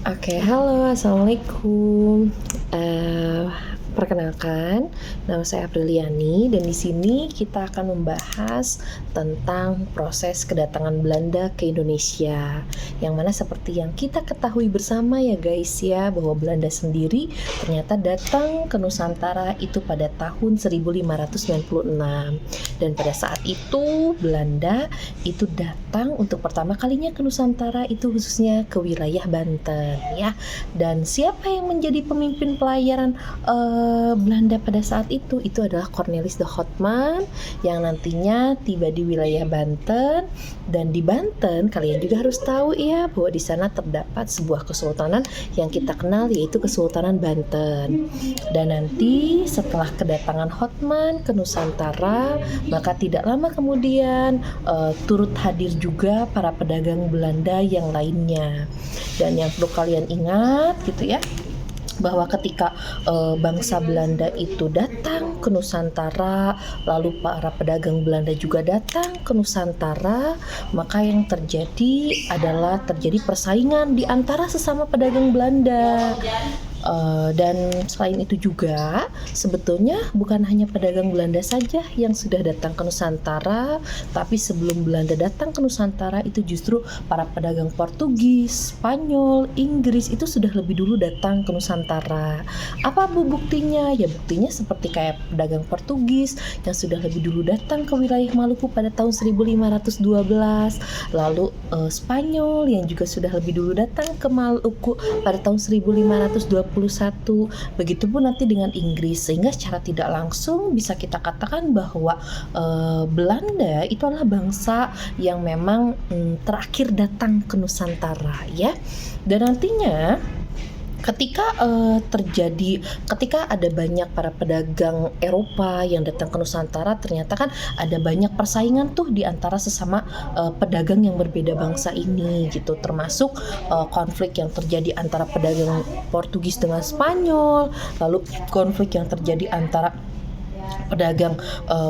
Oke, halo, assalamualaikum. Eh, Perkenalkan, nama saya Apriliani dan di sini kita akan membahas tentang proses kedatangan Belanda ke Indonesia. Yang mana seperti yang kita ketahui bersama ya guys ya, bahwa Belanda sendiri ternyata datang ke Nusantara itu pada tahun 1596. Dan pada saat itu Belanda itu datang untuk pertama kalinya ke Nusantara itu khususnya ke wilayah Banten ya. Dan siapa yang menjadi pemimpin pelayaran Belanda pada saat itu adalah Cornelis de Houtman yang nantinya tiba di wilayah Banten. Dan di Banten kalian juga harus tahu ya bahwa di sana terdapat sebuah kesultanan yang kita kenal yaitu Kesultanan Banten. Dan nanti setelah kedatangan Houtman ke Nusantara, maka tidak lama kemudian turut hadir juga para pedagang Belanda yang lainnya. Dan yang perlu kalian ingat gitu ya, bahwa ketika bangsa Belanda itu datang ke Nusantara, lalu para pedagang Belanda juga datang ke Nusantara, maka yang terjadi adalah terjadi persaingan di antara sesama pedagang Belanda. Dan selain itu juga sebetulnya bukan hanya pedagang Belanda saja yang sudah datang ke Nusantara, tapi sebelum Belanda datang ke Nusantara itu justru para pedagang Portugis, Spanyol, Inggris itu sudah lebih dulu datang ke Nusantara. Apa buktinya? Ya buktinya seperti kayak pedagang Portugis yang sudah lebih dulu datang ke wilayah Maluku pada tahun 1512, lalu Spanyol yang juga sudah lebih dulu datang ke Maluku pada tahun 1521. Begitupun nanti dengan Inggris, sehingga secara tidak langsung bisa kita katakan bahwa Belanda itu adalah bangsa yang memang terakhir datang ke Nusantara ya. Dan nantinya ketika ada banyak para pedagang Eropa yang datang ke Nusantara, ternyata kan ada banyak persaingan tuh di antara sesama pedagang yang berbeda bangsa ini gitu, termasuk konflik yang terjadi antara pedagang Portugis dengan Spanyol, lalu konflik yang terjadi antara pedagang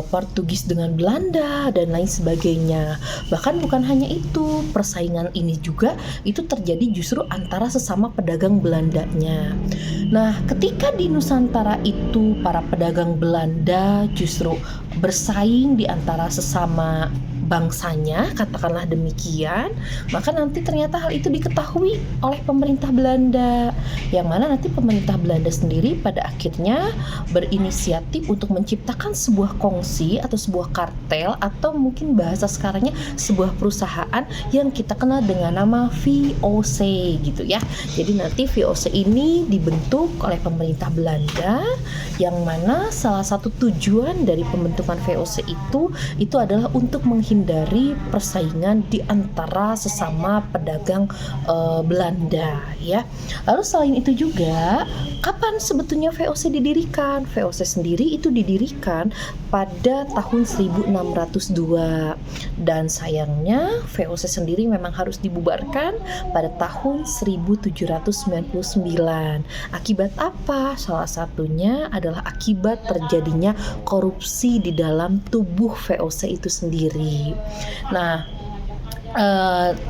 Portugis dengan Belanda dan lain sebagainya. Bahkan bukan hanya itu, persaingan ini juga itu terjadi justru antara sesama pedagang Belandanya. Nah, ketika di Nusantara itu para pedagang Belanda justru bersaing di antara sesama bangsanya, katakanlah demikian, maka nanti ternyata hal itu diketahui oleh pemerintah Belanda, yang mana nanti pemerintah Belanda sendiri pada akhirnya berinisiatif untuk menciptakan sebuah kongsi atau sebuah kartel, atau mungkin bahasa sekarangnya sebuah perusahaan yang kita kenal dengan nama VOC gitu ya. Jadi nanti VOC ini dibentuk oleh pemerintah Belanda, yang mana salah satu tujuan dari pembentukan VOC itu adalah untuk menghindari persaingan di antara sesama pedagang Belanda ya. Lalu selain itu juga, kapan sebetulnya VOC didirikan? VOC sendiri itu didirikan pada tahun 1602, dan sayangnya VOC sendiri memang harus dibubarkan pada tahun 1799. Akibat apa? Salah satunya adalah akibat terjadinya korupsi di dalam tubuh VOC itu sendiri. Nah,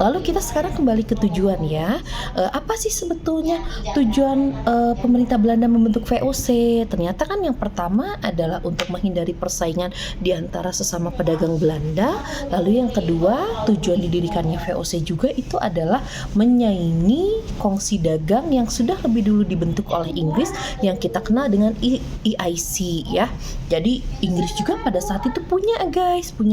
lalu kita sekarang kembali ke tujuan ya. Apa sih sebetulnya tujuan pemerintah Belanda membentuk VOC? Ternyata kan yang pertama adalah untuk menghindari persaingan di antara sesama pedagang Belanda. Lalu yang kedua, tujuan didirikannya VOC juga itu adalah menyaingi kongsi dagang yang sudah lebih dulu dibentuk oleh Inggris yang kita kenal dengan EIC ya. Jadi Inggris juga pada saat itu punya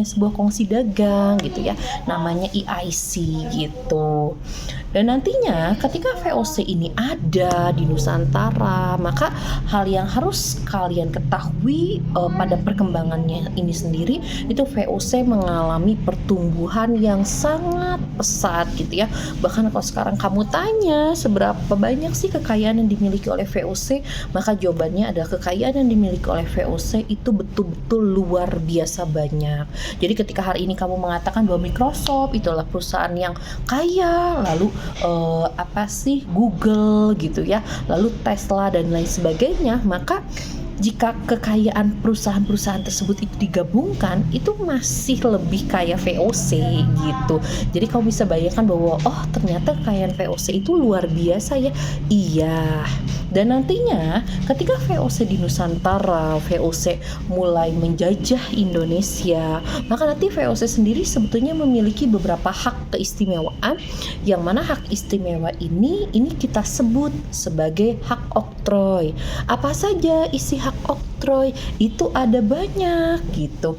sebuah kongsi dagang gitu ya, namanya EIC gitu. Dan nantinya ketika VOC ini ada di Nusantara, maka hal yang harus kalian ketahui pada perkembangannya ini sendiri, itu VOC mengalami pertumbuhan yang sangat pesat gitu ya. Bahkan kalau sekarang kamu tanya seberapa banyak sih kekayaan yang dimiliki oleh VOC, maka jawabannya adalah kekayaan yang dimiliki oleh VOC itu betul-betul luar biasa banyak. Jadi ketika hari ini kamu mengatakan bahwa Microsoft itu adalah perusahaan yang kaya, lalu Google gitu ya, lalu Tesla dan lain sebagainya, maka jika kekayaan perusahaan-perusahaan tersebut itu digabungkan, itu masih lebih kaya VOC gitu. Jadi kamu bisa bayangkan bahwa oh ternyata kekayaan VOC itu luar biasa ya. Iya. Dan nantinya ketika VOC di Nusantara, VOC mulai menjajah Indonesia, maka nanti VOC sendiri sebetulnya memiliki beberapa hak keistimewaan, yang mana hak istimewa ini kita sebut sebagai hak oktroy. Apa saja isi hak oktroy? Itu ada banyak gitu.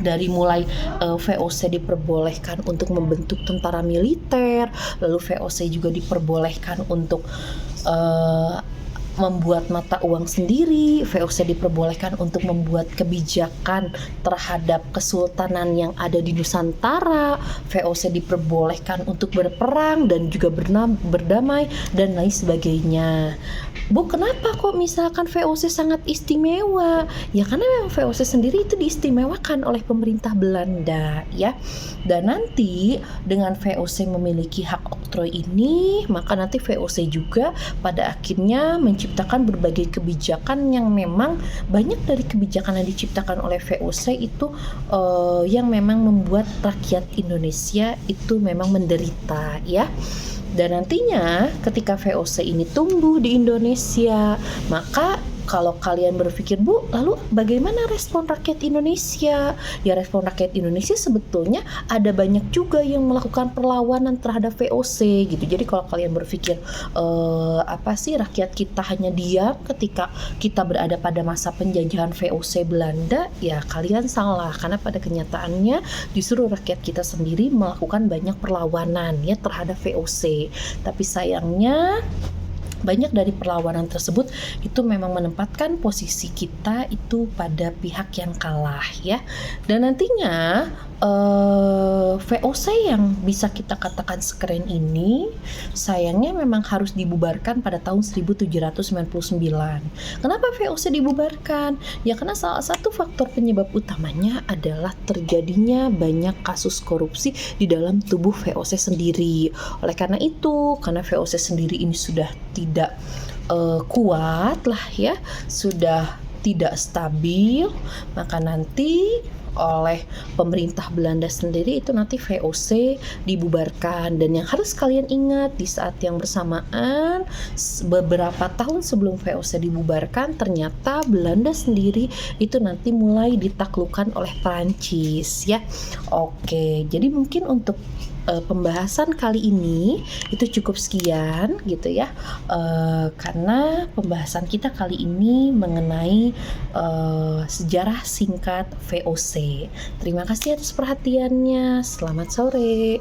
Dari mulai VOC diperbolehkan untuk membentuk tentara militer, lalu VOC juga diperbolehkan untuk membuat mata uang sendiri, VOC diperbolehkan untuk membuat kebijakan terhadap kesultanan yang ada di Nusantara, VOC diperbolehkan untuk berperang dan juga berdamai dan lain sebagainya. Bu, kenapa kok misalkan VOC sangat istimewa? Ya karena memang VOC sendiri itu diistimewakan oleh pemerintah Belanda ya. Dan nanti dengan VOC memiliki hak oktroy ini, maka nanti VOC juga pada akhirnya menciptakan berbagai kebijakan yang memang banyak dari kebijakan yang diciptakan oleh VOC itu yang memang membuat rakyat Indonesia itu memang menderita ya. Dan nantinya ketika VOC ini tumbuh di Indonesia, maka kalau kalian berpikir, Bu, lalu bagaimana respon rakyat Indonesia? Ya respon rakyat Indonesia sebetulnya ada banyak juga yang melakukan perlawanan terhadap VOC gitu. Jadi kalau kalian berpikir apa sih rakyat kita hanya diam ketika kita berada pada masa penjajahan VOC Belanda, ya kalian salah, karena pada kenyataannya justru rakyat kita sendiri melakukan banyak perlawanan ya terhadap VOC. Tapi sayangnya banyak dari perlawanan tersebut itu memang menempatkan posisi kita itu pada pihak yang kalah ya. Dan nantinya VOC yang bisa kita katakan sekeren ini sayangnya memang harus dibubarkan pada tahun 1799. Kenapa VOC dibubarkan? Ya karena salah satu faktor penyebab utamanya adalah terjadinya banyak kasus korupsi di dalam tubuh VOC sendiri. Oleh karena itu, karena VOC sendiri ini sudah tidak kuat lah ya, sudah tidak stabil, maka nanti oleh pemerintah Belanda sendiri itu nanti VOC dibubarkan. Dan yang harus kalian ingat, di saat yang bersamaan beberapa tahun sebelum VOC dibubarkan, ternyata Belanda sendiri itu nanti mulai ditaklukkan oleh Prancis ya. Oke, jadi mungkin untuk pembahasan kali ini itu cukup sekian gitu ya, karena pembahasan kita kali ini mengenai sejarah singkat VOC. Terima kasih atas perhatiannya. Selamat sore.